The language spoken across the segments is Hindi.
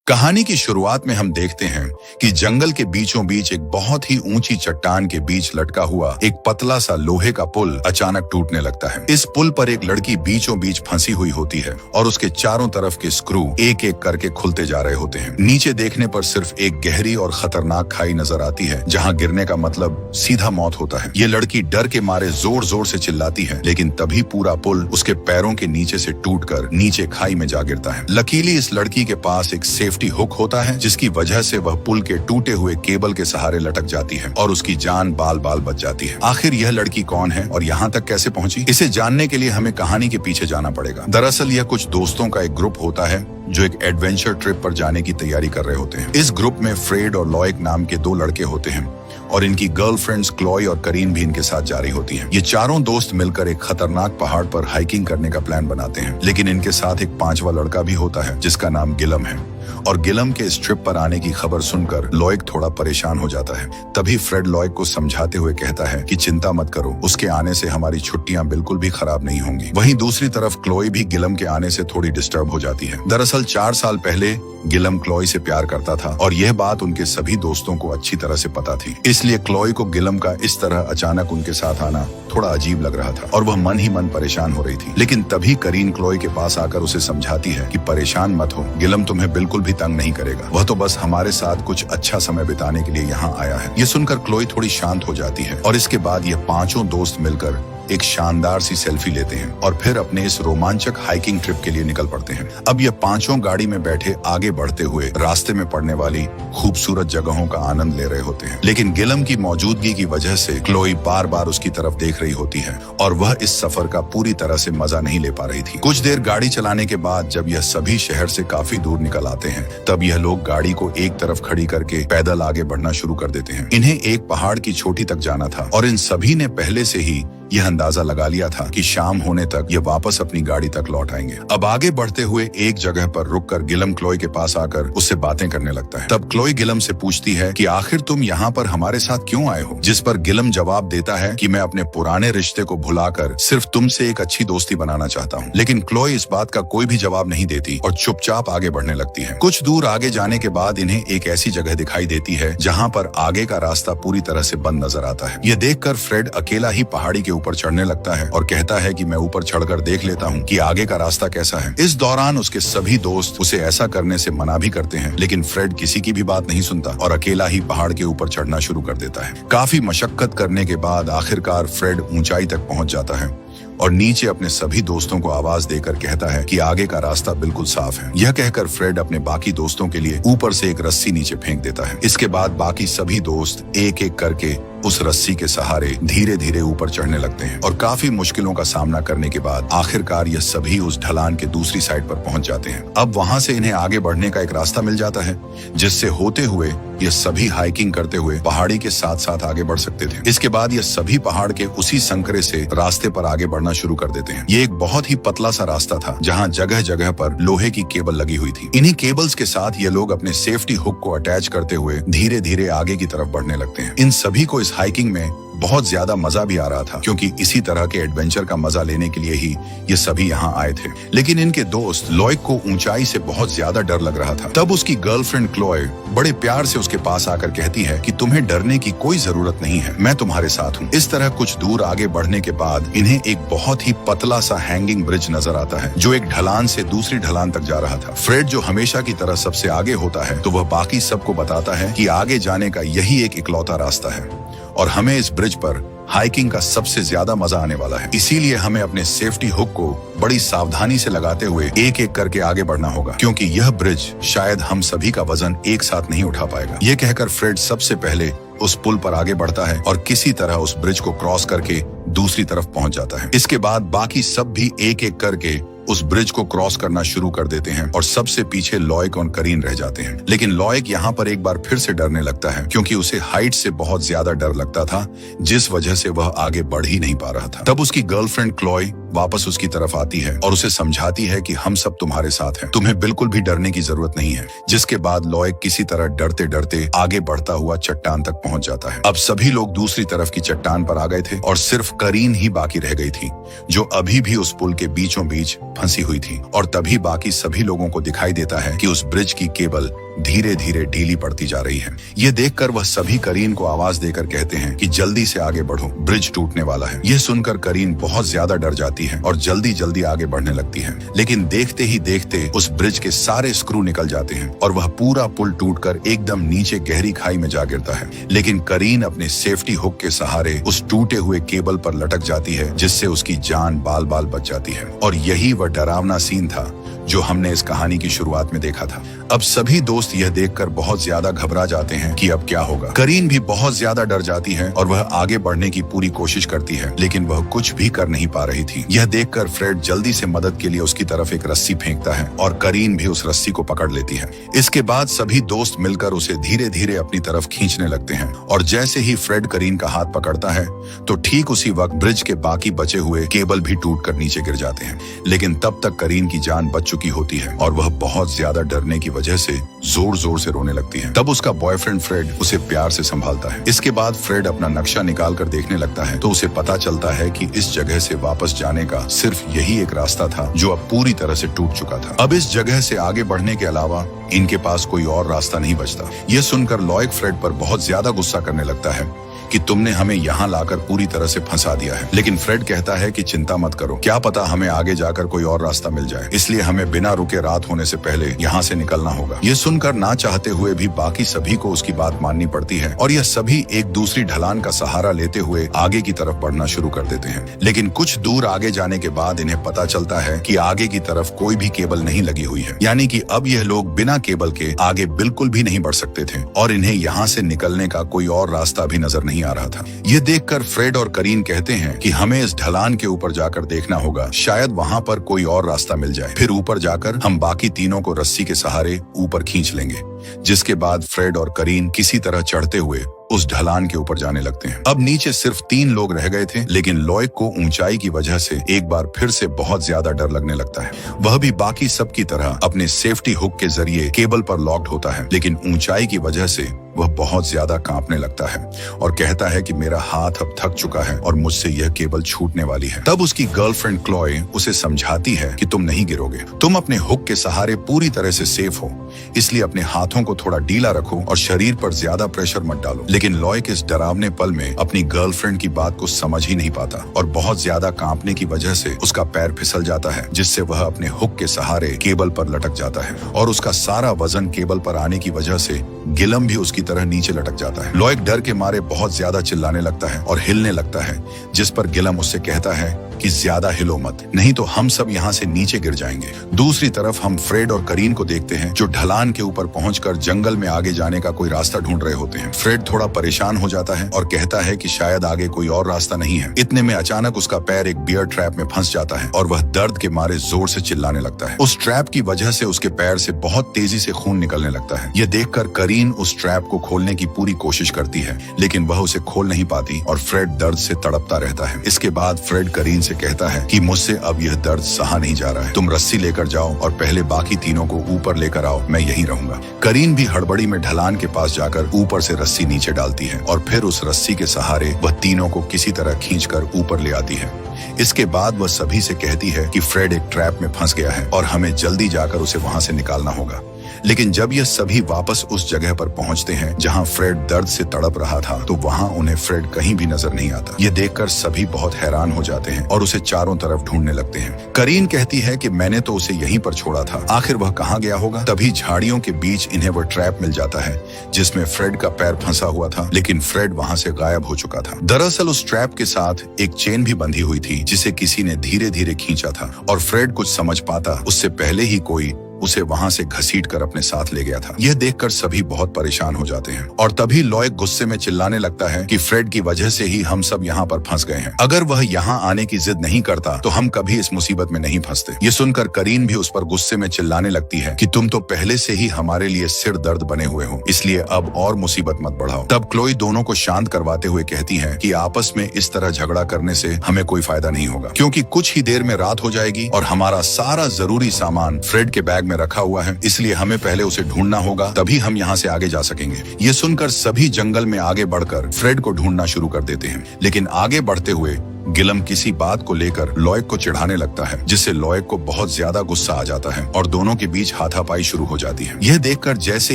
कहानी की शुरुआत में हम देखते हैं कि जंगल के बीचों बीच एक बहुत ही ऊंची चट्टान के बीच लटका हुआ एक पतला सा लोहे का पुल अचानक टूटने लगता है। इस पुल पर एक लड़की बीचों बीच फंसी हुई होती है और उसके चारों तरफ के स्क्रू एक एक करके खुलते जा रहे होते हैं। नीचे देखने पर सिर्फ एक गहरी और खतरनाक खाई नजर आती है, जहाँ गिरने का मतलब सीधा मौत होता है। ये लड़की डर के मारे जोर जोर से चिल्लाती है, लेकिन तभी पूरा पुल उसके पैरों के नीचे से टूटकर नीचे खाई में जा गिरता है। लकीली इस लड़की के पास एक सेफ्टी हुक होता है, जिसकी वजह से वह पुल के टूटे हुए केबल के सहारे लटक जाती है और उसकी जान बाल बाल बच जाती है। आखिर यह लड़की कौन है और यहाँ तक कैसे पहुंची, इसे जानने के लिए हमें कहानी के पीछे जाना पड़ेगा। दरअसल यह कुछ दोस्तों का एक ग्रुप होता है जो एक एडवेंचर ट्रिप पर जाने की तैयारी कर रहे होते हैं। इस ग्रुप में फ्रेड और लॉयक नाम के दो लड़के होते हैं और इनकी गर्लफ्रेंड्स क्लॉय और करीन भी इनके साथ जा रही होती हैं। ये चारों दोस्त मिलकर एक खतरनाक पहाड़ पर हाइकिंग करने का प्लान बनाते हैं, लेकिन इनके साथ एक पांचवा लड़का भी होता है जिसका नाम गिलम है। और गिलम के इस ट्रिप पर आने की खबर सुनकर लॉयक थोड़ा परेशान हो जाता है। तभी फ्रेड लॉयक को समझाते हुए कहता है कि चिंता मत करो, उसके आने से हमारी छुट्टियां बिल्कुल भी खराब नहीं होंगी। वहीं दूसरी तरफ क्लोई भी गिलम के आने से थोड़ी डिस्टर्ब हो जाती है। दरअसल 4 साल पहले गिलम क्लोई से प्यार करता था और यह बात उनके सभी दोस्तों को अच्छी तरह से पता थी। इसलिए क्लोई को गिलम का इस तरह अचानक उनके साथ आना थोड़ा अजीब लग रहा था और वह मन ही मन परेशान हो रही थी। लेकिन तभी करीन क्लोई के पास आकर उसे समझाती है कि परेशान मत हो, गिलम तुम्हें बिल्कुल भी तंग नहीं करेगा, वह तो बस हमारे साथ कुछ अच्छा समय बिताने के लिए यहाँ आया है। ये सुनकर क्लोई थोड़ी शांत हो जाती है और इसके बाद ये पांचों दोस्त मिलकर एक शानदार सी सेल्फी लेते हैं और फिर अपने इस रोमांचक हाइकिंग ट्रिप के लिए निकल पड़ते हैं। अब ये पांचों गाड़ी में बैठे आगे बढ़ते हुए रास्ते में पड़ने वाली खूबसूरत जगहों का आनंद ले रहे होते हैं, लेकिन गिलम की मौजूदगी की वजह से क्लोई बार बार उसकी तरफ देख रही होती है और वह इस सफर का पूरी तरह से मजा नहीं ले पा रही थी। कुछ देर गाड़ी चलाने के बाद जब यह सभी शहर से काफी दूर निकल आते हैं, तब यह लोग गाड़ी को एक तरफ खड़ी करके पैदल आगे बढ़ना शुरू कर देते हैं। इन्हें एक पहाड़ की चोटी तक जाना था और इन सभी ने पहले से ही यह अंदाजा लगा लिया था कि शाम होने तक ये वापस अपनी गाड़ी तक लौट आएंगे। अब आगे बढ़ते हुए एक जगह पर रुककर गिलम क्लोई के पास आकर उससे बातें करने लगता है। तब क्लोई गिलम से पूछती है कि आखिर तुम यहाँ पर हमारे साथ क्यों आए हो, जिस पर गिलम जवाब देता है कि मैं अपने पुराने रिश्ते को भुलाकर सिर्फ तुमसे एक अच्छी दोस्ती बनाना चाहता हूँ। लेकिन क्लोई इस बात का कोई भी जवाब नहीं देती और चुपचाप आगे बढ़ने लगती है। कुछ दूर आगे जाने के बाद इन्हें एक ऐसी जगह दिखाई देती है जहाँ पर आगे का रास्ता पूरी तरह से बंद नजर आता है। ये देखकर फ्रेड अकेला ही पहाड़ी के ऊपर चढ़ने लगता है और कहता है कि मैं ऊपर चढ़कर देख लेता हूँ कि आगे का रास्ता कैसा है। इस दौरान उसके सभी दोस्त उसे ऐसा करने से मना भी करते हैं, लेकिन फ्रेड किसी की भी बात नहीं सुनता और अकेला ही पहाड़ के ऊपर चढ़ना शुरू कर देता है। काफी मशक्कत करने के बाद आखिरकार फ्रेड ऊंचाई तक पहुंच जाता है और नीचे अपने सभी दोस्तों को आवाज देकर कहता है कि आगे का रास्ता बिल्कुल साफ है। यह कहकर फ्रेड अपने बाकी दोस्तों के लिए ऊपर से एक रस्सी नीचे फेंक देता है। इसके बाद बाकी सभी दोस्त एक एक करके उस रस्सी के सहारे धीरे धीरे ऊपर चढ़ने लगते हैं और काफी मुश्किलों का सामना करने के बाद आखिरकार यह सभी उस ढलान के दूसरी साइड पर पहुंच जाते हैं। अब वहां से इन्हें आगे बढ़ने का एक रास्ता मिल जाता है, जिससे होते हुए ये सभी हाइकिंग करते हुए पहाड़ी के साथ साथ आगे बढ़ सकते थे। इसके बाद ये सभी पहाड़ के उसी संकरे से रास्ते पर आगे बढ़ना शुरू कर देते हैं। ये एक बहुत ही पतला सा रास्ता था जहाँ जगह जगह पर लोहे की केबल लगी हुई थी। इन्हीं केबल्स के साथ ये लोग अपने सेफ्टी हुक को अटैच करते हुए धीरे धीरे आगे की तरफ बढ़ने लगते हैं। इन सभी को इस हाइकिंग में बहुत ज्यादा मजा भी आ रहा था, क्योंकि इसी तरह के एडवेंचर का मजा लेने के लिए ही ये सभी यहाँ आए थे। लेकिन इनके दोस्त लॉयक को ऊंचाई से बहुत ज्यादा डर लग रहा था। तब उसकी गर्लफ्रेंड क्लोय बड़े प्यार से उसके पास आकर कहती है कि तुम्हें डरने की कोई जरूरत नहीं है, मैं तुम्हारे साथ हूँ। इस तरह कुछ दूर आगे बढ़ने के बाद इन्हें एक बहुत ही पतला सा हैंगिंग ब्रिज नजर आता है, जो एक ढलान से दूसरी ढलान तक जा रहा था। फ्रेड, जो हमेशा की तरह सबसे आगे होता है, तो वह बाकी सबको बताता है कि आगे जाने का यही एक इकलौता रास्ता है और हमें इस ब्रिज पर हाइकिंग का सबसे ज्यादा मजा आने वाला है। इसीलिए हमें अपने सेफ्टी हुक को बड़ी सावधानी से लगाते हुए एक एक करके आगे बढ़ना होगा, क्योंकि यह ब्रिज शायद हम सभी का वजन एक साथ नहीं उठा पाएगा। ये कहकर फ्रेड सबसे पहले उस पुल पर आगे बढ़ता है और किसी तरह उस ब्रिज को क्रॉस करके दूसरी तरफ पहुंच जाता है। इसके बाद बाकी सब भी एक एक करके उस ब्रिज को क्रॉस करना शुरू कर देते हैं और सबसे पीछे लॉयक और करीन रह जाते हैं। लेकिन लॉयक यहाँ पर एक बार फिर से डरने लगता है, क्योंकि उसे हाइट से बहुत ज्यादा डर लगता था, जिस वजह से वह आगे बढ़ ही नहीं पा रहा था। तब उसकी गर्लफ्रेंड क्लोय वापस उसकी तरफ आती है और उसे समझाती है कि हम सब तुम्हारे साथ हैं, तुम्हें बिल्कुल भी डरने की जरूरत नहीं है। जिसके बाद लॉयक किसी तरह डरते डरते आगे बढ़ता हुआ चट्टान तक पहुंच जाता है। अब सभी लोग दूसरी तरफ की चट्टान पर आ गए थे और सिर्फ करीन ही बाकी रह गई थी, जो अभी भी उस पुल के बीचों बीच फंसी हुई थी और तभी बाकी सभी लोगों को दिखाई देता है कि उस ब्रिज की केबल धीरे धीरे ढीली पड़ती जा रही है। ये देखकर वह सभी करीन को आवाज देकर कहते हैं कि जल्दी से आगे बढ़ो, ब्रिज टूटने वाला है। यह सुनकर करीन बहुत ज्यादा डर जाती है और जल्दी जल्दी आगे बढ़ने लगती है, लेकिन देखते ही देखते उस ब्रिज के सारे स्क्रू निकल जाते हैं और वह पूरा पुल टूटकर एकदम नीचे गहरी खाई में जा गिरता है। लेकिन करीन अपने सेफ्टी हुक के सहारे उस टूटे हुए केबल पर लटक जाती है, जिससे उसकी जान बाल बाल बच जाती है। और यही वह डरावना सीन था जो हमने इस कहानी की शुरुआत में देखा था। अब सभी दोस्त यह देखकर बहुत ज्यादा घबरा जाते हैं कि अब क्या होगा। करीन भी बहुत ज्यादा डर जाती है और वह आगे बढ़ने की पूरी कोशिश करती है, लेकिन वह कुछ भी कर नहीं पा रही थी। यह देखकर फ्रेड जल्दी से मदद के लिए उसकी तरफ एक रस्सी फेंकता है और करीन भी उस रस्सी को पकड़ लेती है। इसके बाद सभी दोस्त मिलकर उसे धीरे धीरे अपनी तरफ खींचने लगते हैं और जैसे ही फ्रेड करीन का हाथ पकड़ता है तो ठीक उसी वक्त ब्रिज के बाकी बचे हुए केबल भी टूटकर नीचे गिर जाते हैं। लेकिन तब तक करीन की जान बच चुकी होती है और वह बहुत ज्यादा डरने की वजह से जोर जोर से रोने लगती है। तब उसका बॉयफ्रेंड फ्रेड उसे प्यार से संभालता है। इसके बाद फ्रेड अपना नक्शा निकाल कर देखने लगता है तो उसे पता चलता है कि इस जगह से वापस जाने का सिर्फ यही एक रास्ता था जो अब पूरी तरह से टूट चुका था। अब इस जगह से आगे बढ़ने के अलावा इनके पास कोई और रास्ता नहीं बचता। यह सुनकर लॉयक फ्रेड पर बहुत ज्यादा गुस्सा करने लगता है कि तुमने हमें यहाँ लाकर पूरी तरह से फंसा दिया है। लेकिन फ्रेड कहता है कि चिंता मत करो, क्या पता हमें आगे जाकर कोई और रास्ता मिल जाए, इसलिए हमें बिना रुके रात होने से पहले यहाँ से निकलना होगा। ये सुनकर ना चाहते हुए भी बाकी सभी को उसकी बात माननी पड़ती है और यह सभी एक दूसरी ढलान का सहारा लेते हुए आगे की तरफ बढ़ना शुरू कर देते हैं। लेकिन कुछ दूर आगे जाने के बाद इन्हें पता चलता है कि आगे की तरफ कोई भी केबल नहीं लगी हुई है, यानी कि अब यह लोग बिना केबल के आगे बिल्कुल भी नहीं बढ़ सकते थे और इन्हें यहाँ से निकलने का कोई और रास्ता भी नजर नहीं आ रहा था। यह देखकर फ्रेड और करीन कहते हैं कि हमें इस ढलान के ऊपर जाकर देखना होगा, शायद वहाँ पर कोई और रास्ता मिल जाए। फिर ऊपर जाकर हम बाकी तीनों को रस्सी के सहारे ऊपर खींच लेंगे। जिसके बाद फ्रेड और करीन किसी तरह चढ़ते हुए उस ढलान के ऊपर जाने लगते हैं। अब नीचे सिर्फ 3 लोग रह गए थे, लेकिन लॉयक को ऊंचाई की वजह से एक बार फिर से बहुत ज्यादा डर लगने लगता है। वह भी बाकी सब की तरह अपने सेफ्टी हुक के जरिए केबल पर लॉक्ड होता है, लेकिन ऊंचाई की वजह से वह बहुत ज्यादा कांपने लगता है और कहता है कि मेरा हाथ अब थक चुका है और मुझसे यह केबल छूटने वाली है। तब उसकी गर्लफ्रेंड क्लॉय उसे समझाती है कि तुम नहीं गिरोगे, तुम अपने हुक के सहारे पूरी तरह से सेफ हो, इसलिए अपने हाथों को थोड़ा ढीला रखो और शरीर पर ज्यादा प्रेशर मत डालो। लेकिन लॉयक इस डरावने पल में अपनी गर्लफ्रेंड की बात को समझ ही नहीं पाता और बहुत ज्यादा कांपने की वजह से उसका पैर फिसल जाता है, जिससे वह अपने हुक के सहारे केबल पर लटक जाता है और उसका सारा वजन केबल पर आने की वजह से गिलम भी उसकी तरह नीचे लटक जाता है। लॉयक डर के मारे बहुत ज्यादा चिल्लाने लगता है और हिलने लगता है, जिस पर गिलम उससे कहता है कि ज्यादा हिलो मत, नहीं तो हम सब यहाँ से नीचे गिर जाएंगे। दूसरी तरफ हम फ्रेड और करीन को देखते हैं जो ढलान के ऊपर पहुंचकर जंगल में आगे जाने का कोई रास्ता ढूंढ रहे होते हैं। फ्रेड थोड़ा परेशान हो जाता है और कहता है कि शायद आगे कोई और रास्ता नहीं है। इतने में अचानक उसका पैर एक बियर ट्रैप में फंस जाता है और वह दर्द के मारे जोर से चिल्लाने लगता है। उस ट्रैप की वजह से उसके पैर से बहुत तेजी से खून निकलने लगता है। यह देखकर करीन उस ट्रैप को खोलने की पूरी कोशिश करती है, लेकिन वह उसे खोल नहीं पाती और फ्रेड दर्द से तड़पता रहता है। इसके बाद फ्रेड करीन से कहता है कि मुझसे अब यह दर्द सहा नहीं जा रहा है, तुम रस्सी लेकर जाओ और पहले बाकी तीनों को ऊपर लेकर आओ, मैं यहीं रहूंगा। करीन भी हड़बड़ी में ढलान के पास जाकर ऊपर से रस्सी नीचे डालती है और फिर उस रस्सी के सहारे वह तीनों को किसी तरह खींचकर ऊपर ले आती है। इसके बाद वह सभी से कहती है कि फ्रेड एक ट्रैप में फंस गया है और हमें जल्दी जाकर उसे वहां से निकालना होगा। लेकिन जब ये सभी वापस उस जगह पर पहुंचते हैं जहां फ्रेड दर्द से तड़प रहा था, तो वहां उन्हें फ्रेड कहीं भी नजर नहीं आता। ये देखकर सभी बहुत हैरान हो जाते हैं और उसे चारों तरफ ढूंढने लगते हैं। करीन कहती है कि मैंने तो उसे यहीं पर छोड़ा था, आखिर वह कहाँ गया होगा। तभी झाड़ियों के बीच इन्हें वह ट्रैप मिल जाता है जिसमें फ्रेड का पैर फंसा हुआ था, लेकिन फ्रेड वहां से गायब हो चुका था। दरअसल उस ट्रैप के साथ एक चेन भी बंधी हुई थी जिसे किसी ने धीरे धीरे खींचा था और फ्रेड कुछ समझ पाता उससे पहले ही कोई उसे वहां से घसीट कर अपने साथ ले गया था। यह देखकर सभी बहुत परेशान हो जाते हैं और तभी लॉयक गुस्से में चिल्लाने लगता है कि फ्रेड की वजह से ही हम सब यहाँ पर फंस गए हैं। अगर वह यहाँ आने की जिद नहीं करता तो हम कभी इस मुसीबत में नहीं फंसते। ये सुनकर करीन भी उस पर गुस्से में चिल्लाने लगती है कि तुम तो पहले से ही हमारे लिए सिर दर्द बने हुए हो, इसलिए अब और मुसीबत मत बढ़ाओ। तब क्लोई दोनों को शांत करवाते हुए कहती है कि आपस में इस तरह झगड़ा करने से हमें कोई फायदा नहीं होगा, क्योंकि कुछ ही देर में रात हो जाएगी और हमारा सारा जरूरी सामान फ्रेड के बैग में रखा हुआ है, इसलिए हमें पहले उसे ढूंढना होगा, तभी हम यहाँ से आगे जा सकेंगे। ये सुनकर सभी जंगल में आगे बढ़कर फ्रेड को ढूंढना शुरू कर देते हैं, लेकिन आगे बढ़ते हुए गिलम किसी बात को लेकर लॉयड को चिढ़ाने लगता है, जिससे लॉयड को बहुत ज्यादा गुस्सा आ जाता है और दोनों के बीच हाथापाई शुरू हो जाती है। यह देखकर जैसे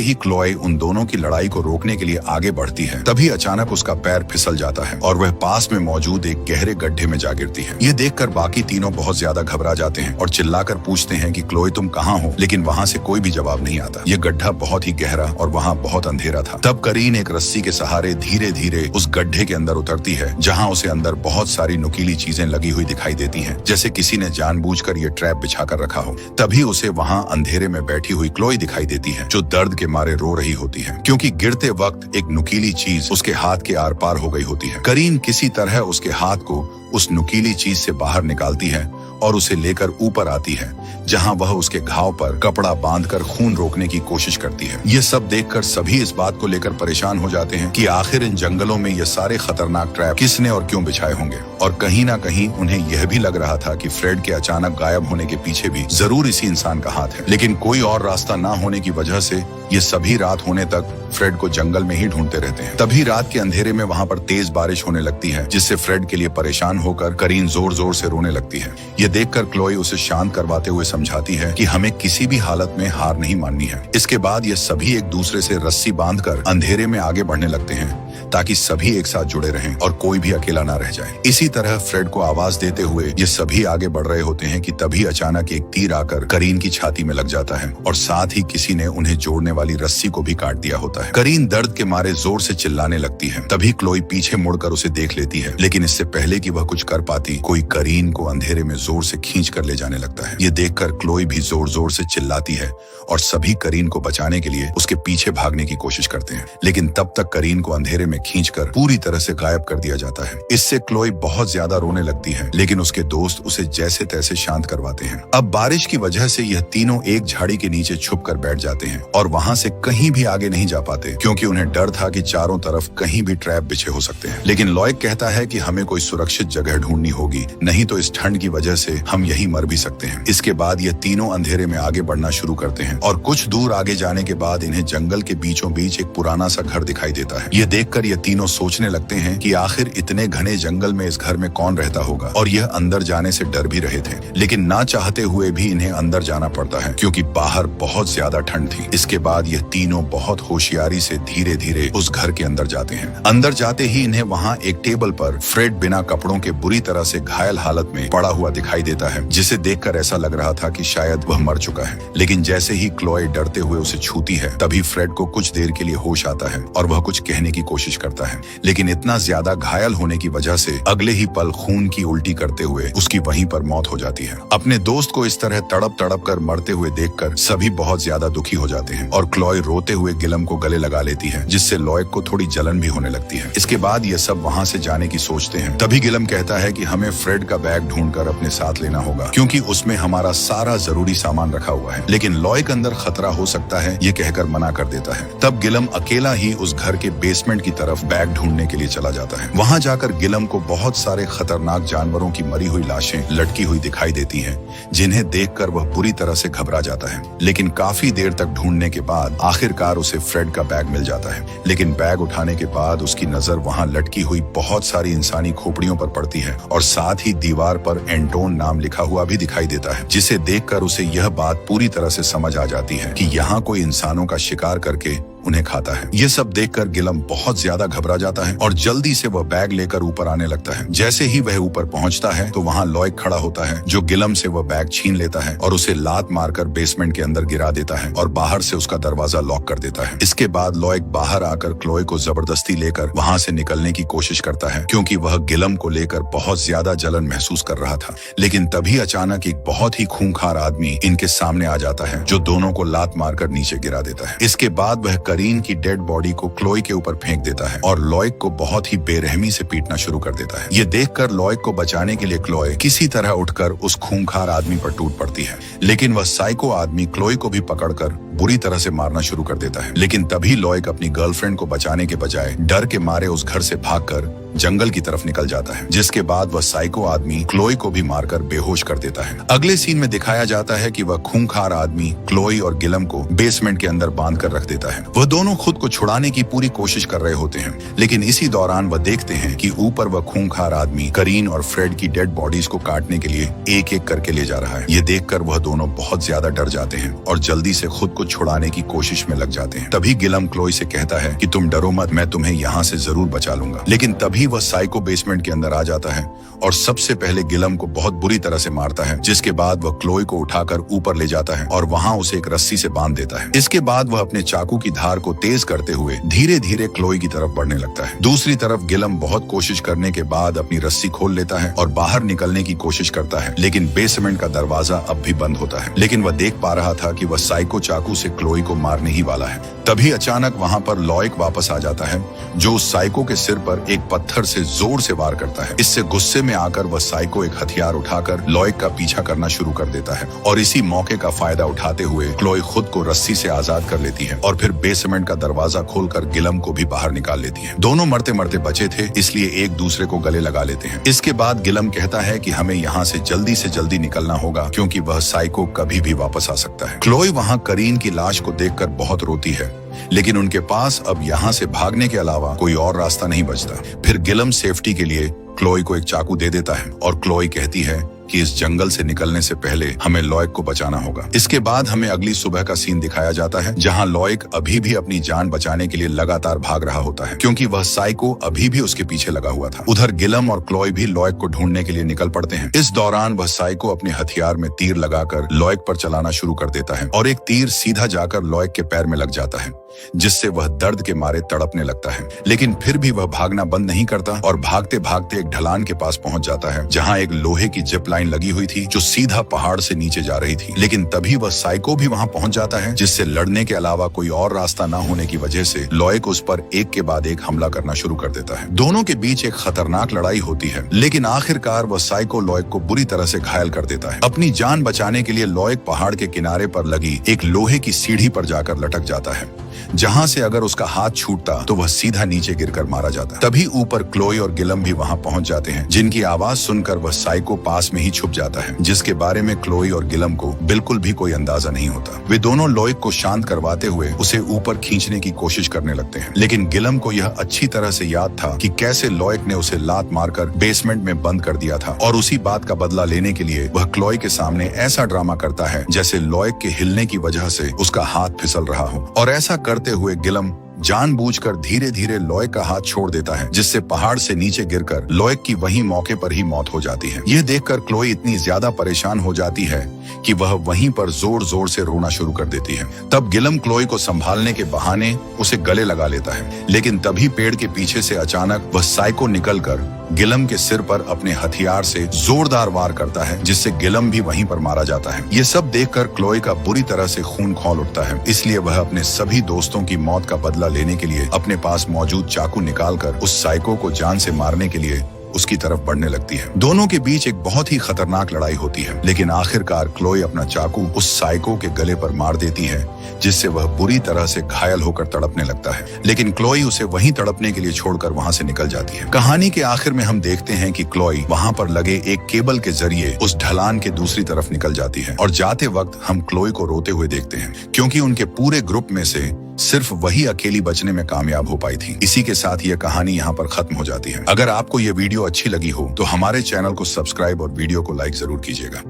ही क्लोए उन दोनों की लड़ाई को रोकने के लिए आगे बढ़ती है, तभी अचानक उसका पैर फिसल जाता है और वह पास में मौजूद एक गहरे गड्ढे में जा गिरती है। यह देखकर बाकी तीनों बहुत ज्यादा घबरा जाते हैं और चिल्लाकर पूछते हैं कि क्लोए तुम कहाँ हो, लेकिन वहाँ से कोई भी जवाब नहीं आता। यह गड्ढा बहुत ही गहरा और वहाँ बहुत अंधेरा था। तब करीन एक रस्सी के सहारे धीरे धीरे उस गड्ढे के अंदर उतरती है, जहाँ उसे अंदर बहुत सारी नुकीली चीजें लगी हुई दिखाई देती हैं, जैसे किसी ने जानबूझकर ये ट्रैप बिछाकर रखा हो। तभी उसे वहाँ अंधेरे में बैठी हुई क्लोए दिखाई देती है, जो दर्द के मारे रो रही होती है, क्योंकि गिरते वक्त एक नुकीली चीज उसके हाथ के आर पार हो गई होती है। करीन किसी तरह उसके हाथ को उस नुकीली चीज से बाहर निकालती है और उसे लेकर ऊपर आती है, जहां वह उसके घाव पर कपड़ा बांधकर खून रोकने की कोशिश करती है। ये सब देखकर सभी इस बात को लेकर परेशान हो जाते हैं कि आखिर इन जंगलों में ये सारे खतरनाक ट्रैप किसने और क्यों बिछाए होंगे। और कहीं ना कहीं उन्हें यह भी लग रहा था कि फ्रेड के अचानक गायब होने के पीछे भी जरूर इसी इंसान का हाथ है, लेकिन कोई और रास्ता ना होने की वजह से ये सभी रात होने तक फ्रेड को जंगल में ही ढूंढते रहते हैं। तभी रात के अंधेरे में वहाँ पर तेज बारिश होने लगती है, जिससे फ्रेड के लिए परेशान होकर करीन जोर जोर से रोने लगती है। ये देखकर क्लोए उसे शांत करवाते हुए समझाती है कि हमें किसी भी हालत में हार नहीं माननी है। इसके बाद ये सभी एक दूसरे से रस्सी बांधकर अंधेरे में आगे बढ़ने लगते हैं, ताकि सभी एक साथ जुड़े रहें और कोई भी अकेला ना रह जाए। इसी तरह फ्रेड को आवाज देते हुए ये सभी आगे बढ़ रहे होते हैं कि तभी अचानक एक तीर आकर करीन की छाती में लग जाता है और साथ ही किसी ने उन्हें जोड़ने वाली रस्सी को भी काट दिया होता है। करीन दर्द के मारे जोर से चिल्लाने लगती है। तभी क्लोई पीछे मुड़कर उसे देख लेती है, लेकिन इससे पहले कि वह कुछ कर पाती, कोई करीन को अंधेरे में जोर से खींच कर ले जाने लगता है। ये देखकर क्लोई भी जोर जोर से चिल्लाती है और सभी करीन को बचाने के लिए उसके पीछे भागने की कोशिश करते हैं, लेकिन तब तक करीन को अंधेरे में खींचकर पूरी तरह से गायब कर दिया जाता है। इससे क्लोई बहुत ज्यादा रोने लगती है, लेकिन उसके दोस्त उसे जैसे तैसे शांत करवाते हैं। अब बारिश की वजह से यह तीनों एक झाड़ी के नीचे छुप कर बैठ जाते हैं और वहाँ से कहीं भी आगे नहीं जा पाते, क्योंकि उन्हें डर था कि चारों तरफ कहीं भी ट्रैप बिछे हो सकते हैं। लेकिन लॉयड कहता है कि हमें कोई सुरक्षित जगह ढूंढनी होगी, नहीं तो इस ठंड की वजह से हम यहीं मर भी सकते हैं। इसके बाद ये तीनों अंधेरे में आगे बढ़ना शुरू करते हैं और कुछ दूर आगे जाने के बाद इन्हें जंगल के बीचों बीच एक पुराना सा घर दिखाई देता है। ये देखकर ये तीनों सोचने लगते हैं कि आखिर इतने घने जंगल में इस घर में कौन रहता होगा, और यह अंदर जाने से डर भी रहे थे, लेकिन ना चाहते हुए भी इन्हें अंदर जाना पड़ता है, क्योंकि बाहर बहुत ज्यादा ठंड थी। इसके बाद यह तीनों बहुत होशियारी से धीरे धीरे उस घर के अंदर जाते हैं। अंदर जाते ही इन्हें वहाँ एक टेबल पर फ्रेड बिना कपड़ों के बुरी तरह से घायल हालत में पड़ा हुआ दिखाई देता है, जिसे देखकर ऐसा लग रहा था कि शायद वह मर चुका है। लेकिन जैसे ही क्लोए डरते हुए उसे छूती है, तभी फ्रेड को कुछ देर के लिए होश आता है और वह कुछ कहने की कोशिश करता है, लेकिन इतना ज्यादा घायल होने की वजह से अगले ही पल खून की उल्टी करते हुए उसकी वहीं पर मौत हो जाती है। अपने दोस्त को इस तरह तड़प तड़प कर मरते हुए देखकर सभी बहुत ज्यादा दुखी हो जाते हैं और क्लोए रोते हुए गिलम को गले लगा लेती है, जिससे लॉयड को थोड़ी जलन भी होने लगती है। इसके बाद ये सब वहाँ से जाने की सोचते हैं। तभी गिलम कहता है कि हमें फ्रेड का बैग ढूंढकर अपने साथ लेना होगा, क्योंकि उसमें हमारा सारा जरूरी सामान रखा हुआ है। लेकिन लॉयड के अंदर खतरा हो सकता है, ये कहकर मना कर देता है। तब गिलम अकेला ही उस घर के बेसमेंट की तरफ बैग ढूंढने के लिए चला जाता है। वहाँ जाकर गिलम को बहुत सारे खतरनाक जानवरों की मरी हुई लाशें लटकी हुई दिखाई देती हैं, जिन्हें देखकर वह बुरी तरह से घबरा जाता है। लेकिन काफी देर तक ढूंढने के बाद आखिरकार उसे फ्रेड का बैग मिल जाता है। लेकिन बैग उठाने के बाद उसकी नजर वहाँ लटकी हुई बहुत सारी इंसानी खोपड़ियों पर पड़ती है और साथ ही दीवार पर एंटोन नाम लिखा हुआ भी दिखाई देता है, जिसे देखकर उसे यह बात पूरी तरह से समझ आ जाती है कि यहाँ कोई इंसानों का शिकार करके उन्हें खाता है। ये सब देखकर गिलम बहुत ज्यादा घबरा जाता है और जल्दी से वह बैग लेकर ऊपर आने लगता है। जैसे ही वह ऊपर पहुंचता है तो वहाँ लॉयड खड़ा होता है, जो गिलम से वह बैग छीन लेता है और उसे लात मारकर बेसमेंट के अंदर गिरा देता है और बाहर से उसका दरवाजा लॉक कर देता है। इसके बाद लॉयड बाहर आकर क्लोए को जबरदस्ती लेकर वहाँ से निकलने की कोशिश करता है, क्योंकि वह गिलम को लेकर बहुत ज्यादा जलन महसूस कर रहा था। लेकिन तभी अचानक एक बहुत ही खूंखार आदमी इनके सामने आ जाता है, जो दोनों को लात मारकर नीचे गिरा देता है। इसके बाद वह करीन की डेड बॉडी को क्लोए के ऊपर फेंक देता है और लॉयड को बहुत ही बेरहमी से पीटना शुरू कर देता है। ये देखकर लॉयड को बचाने के लिए क्लोए किसी तरह उठकर उस खूंखार आदमी पर टूट पड़ती है, लेकिन वह साइको आदमी क्लोए को भी पकड़कर बुरी तरह से मारना शुरू कर देता है। लेकिन तभी लॉयक अपनी गर्लफ्रेंड को बचाने के बजाय डर के मारे उस घर से भागकर जंगल की तरफ निकल जाता है, जिसके बाद वह साइको आदमी क्लोई को भी मारकर बेहोश कर देता है। अगले सीन में दिखाया जाता है कि वह खूंखार आदमी क्लोई और गिलम को बेसमेंट के अंदर बांध कर रख देता है। वह दोनों खुद को छुड़ाने की पूरी कोशिश कर रहे होते हैं, लेकिन इसी दौरान वह देखते हैं कि ऊपर वह खूंखार आदमी करीन और फ्रेड की डेड बॉडीज को काटने के लिए एक एक करके ले जा रहा है। ये देखकर वह दोनों बहुत ज्यादा डर जाते हैं और जल्दी से खुद को छुड़ाने की कोशिश में लग जाते हैं। तभी गिलम क्लोई से कहता है कि तुम डरो मत, मैं तुम्हें यहाँ से जरूर बचा लूंगा। लेकिन तभी वह साइको बेसमेंट के अंदर आ जाता है और सबसे पहले गिलम को बहुत बुरी तरह से मारता है, जिसके बाद वह क्लोई को उठाकर ऊपर ले जाता है और वहां उसे एक रस्सी से बांध देता है। इसके बाद वह अपने चाकू की धार को तेज करते हुए धीरे धीरे क्लोई की तरफ बढ़ने लगता है। दूसरी तरफ गिलम बहुत कोशिश करने के बाद अपनी रस्सी खोल लेता है और बाहर निकलने की कोशिश करता है, लेकिन बेसमेंट का दरवाजा अब भी बंद होता है। लेकिन वह देख पा रहा था कि वह साइको चाकू से क्लोई को मारने ही वाला है। तभी अचानक वहां पर लॉयक वापस आ जाता है, जो उस साइको के सिर पर एक पत्थर से जोर से वार करता है। इससे गुस्से में आकर वह साइको एक हथियार उठाकर लॉयक का पीछा करना शुरू कर देता है और इसी मौके का फायदा उठाते हुए क्लोई खुद को रस्सी से आजाद कर लेती है और फिर बेसमेंट का दरवाजा खोलकर गिलम को भी बाहर निकाल लेती है। दोनों मरते मरते बचे थे, इसलिए एक दूसरे को गले लगा लेते हैं। इसके बाद गिलम कहता है कि हमें यहाँ से जल्दी निकलना होगा, क्योंकि वह साइको कभी भी वापस आ सकता है। क्लोई वहाँ करीन की लाश को देखकर बहुत रोती है, लेकिन उनके पास अब यहाँ से भागने के अलावा कोई और रास्ता नहीं बचता। फिर गिलम सेफ्टी के लिए क्लोई को एक चाकू दे देता है और क्लोई कहती है कि इस जंगल से निकलने से पहले हमें लॉयक को बचाना होगा। इसके बाद हमें अगली सुबह का सीन दिखाया जाता है, जहां लॉयक अभी भी अपनी जान बचाने के लिए लगातार भाग रहा होता है, क्योंकि वह साइको अभी भी उसके पीछे लगा हुआ था। उधर गिलम और क्लोई भी लॉयक को ढूंढने के लिए निकल पड़ते हैं। इस दौरान वह साइको अपने हथियार में तीर लगाकर लॉयक पर चलाना शुरू कर देता है और एक तीर सीधा जाकर लॉयक के पैर में लग जाता है, जिससे वह दर्द के मारे तड़पने लगता है। लेकिन फिर भी वह भागना बंद नहीं करता और भागते भागते एक ढलान के पास पहुंच जाता है, जहां एक लोहे की जिप लाइन लगी हुई थी जो सीधा पहाड़ से नीचे जा रही थी। लेकिन तभी वह साइको भी वहां पहुंच जाता है, जिससे लड़ने के अलावा कोई और रास्ता न होने की वजह से लॉयक उस पर एक के बाद एक हमला करना शुरू कर देता है। दोनों के बीच एक खतरनाक लड़ाई होती है, लेकिन आखिरकार वह साइको लॉयक को बुरी तरह से घायल कर देता है। अपनी जान बचाने के लिए लॉयक पहाड़ के किनारे पर लगी एक लोहे की सीढ़ी पर जाकर लटक जाता है, जहां से अगर उसका हाथ छूटता तो वह सीधा नीचे गिरकर मारा जाता। तभी ऊपर क्लोई और गिलम भी वहां पहुंच जाते हैं, जिनकी आवाज सुनकर वह साइको पास में ही छुप जाता है, जिसके बारे में क्लोई और गिलम को बिल्कुल भी कोई अंदाजा नहीं होता। वे दोनों लॉयक को शांत करवाते हुए उसे ऊपर खींचने की कोशिश करने लगते हैं, लेकिन गिलम को यह अच्छी तरह से याद था कि कैसे लॉयक ने उसे लात मारकर बेसमेंट में बंद कर दिया था, और उसी बात का बदला लेने के लिए वह क्लोई के सामने ऐसा ड्रामा करता है जैसे लॉयक के हिलने की वजह से उसका हाथ फिसल रहा हो। और ऐसा करते हुए गिलम जानबूझकर धीरे धीरे लॉयक का हाथ छोड़ देता है, जिससे पहाड़ से नीचे गिरकर लॉयक की वहीं मौके पर ही मौत हो जाती है। यह देखकर क्लोई इतनी ज्यादा परेशान हो जाती है कि वह वहीं पर जोर जोर से रोना शुरू कर देती है। तब गिलम क्लोई को संभालने के बहाने उसे गले लगा लेता है, लेकिन तभी पेड़ के पीछे से अचानक वह साइको निकलकर गिलम के सिर पर अपने हथियार से जोरदार वार करता है, जिससे गिलम भी वहीं पर मारा जाता है। ये सब देखकर क्लोई का बुरी तरह से खून खौल उठता है, इसलिए वह अपने सभी दोस्तों की मौत का बदला लेने के लिए अपने पास मौजूद चाकू निकालकर उस साइको को जान से मारने के लिए उसकी तरफ बढ़ने लगती है। दोनों के बीच एक बहुत ही खतरनाक लड़ाई होती है, लेकिन आखिरकार क्लोई अपना चाकू उस साइको के गले पर मार देती है, जिससे वह बुरी तरह से घायल होकर तड़पने लगता है। लेकिन क्लोई उसे वहीं तड़पने के लिए छोड़कर वहां से निकल जाती है। कहानी के आखिर में हम देखते हैं कि क्लोई वहां पर लगे एक केबल के जरिए उस ढलान के दूसरी तरफ निकल जाती है, और जाते वक्त हम क्लोई को रोते हुए देखते हैं, क्योंकि उनके पूरे ग्रुप में से सिर्फ वही अकेली बचने में कामयाब हो पाई थी। इसी के साथ यह कहानी यहाँ पर खत्म हो जाती है। अगर आपको यह वीडियो अच्छी लगी हो तो हमारे चैनल को सब्सक्राइब और वीडियो को लाइक जरूर कीजिएगा।